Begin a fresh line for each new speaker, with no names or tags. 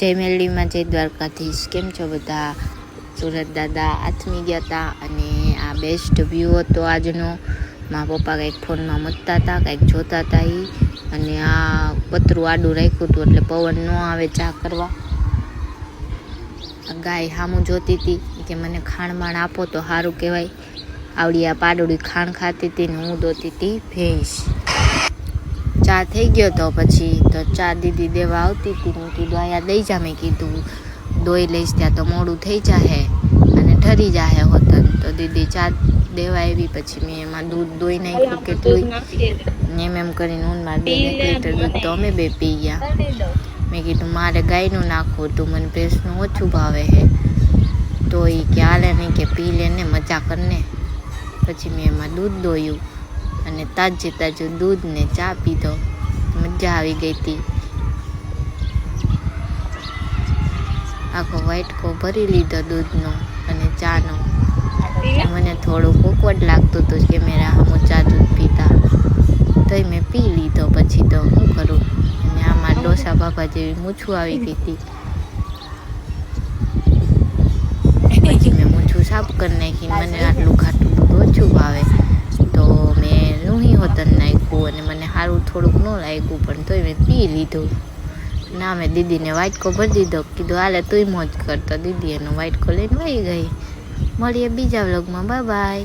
જય મેલડીમાં જય દ્વારકાધીશ. કેમ છો બધા? સુરત દાદા આથમી ગયા હતા અને આ બેસ્ટ વ્યૂ હતો આજનો. મારા પપ્પા કંઈક ફોનમાં મથતા હતા, કંઈક જોતા હતા એ, અને આ પતરું આડું રાખ્યું હતું એટલે પવન ન આવે ચા કરવા. ગાય સામું જોતી હતી કે મને ખાણબાણ આપો તો સારું કહેવાય. આવડી આ પાડોડી ખાણ ખાતી હતી ને હું દોતી હતી ભેંસ. ચા થઈ ગયો તો પછી તો ચા દીદી દેવા આવતી હતી. મેં કીધું અહીંયા દઈ જા. મેં કીધું દોઈ લઈશ ત્યાં તો મોડું થઈ જાહે અને ઠરી જાહે હોતન. તો દીદી ચા દેવા આવી. પછી મેં એમાં દૂધ દોઈ નાખ્યું કેટલું એમ કરીને ઊનમાં 2 લીટર દૂધ તો અમે બે પી ગયા. મેં કીધું મારે ગાયનું નાખવું હતું, મને ભેંસનું ઓછું ભાવે હે. તો એ કે હાલે નહીં કે પી લે ને મજા કરને. પછી મેં એમાં દૂધ દોયું અને તાજું દૂધ ને ચા પીધો. મજા આવી ગઈ હતી. આખો વાટકો ભરી લીધો દૂધનો અને ચાનો. મને થોડું કોકવટ લાગતું હતું કેમેરા સામું ચા દૂધ પીતા, તોય મેં પી લીધો. પછી તો શું કરું, અને આમાં ડોસા બાબા જેવી મૂછું આવી ગઈ હતી. પછી મેં મૂછું સાફ કરી નાખી. મને આટલું ખાટું દૂધ ઓછું ભાવે તો મેં રૂહી હોતન નાખ્યું અને મને સારું થોડુંક ન લાગ્યું, પણ તોય મેં પી લીધું. ના મેં દીદીને વાટકો ભરી દીધો. કીધું હાલે તુંય મોજ કરતો. દીદી એનો વાટકો લઈને વહી ગઈ. મળીએ બીજા વ્લોગમાં. Bye bye.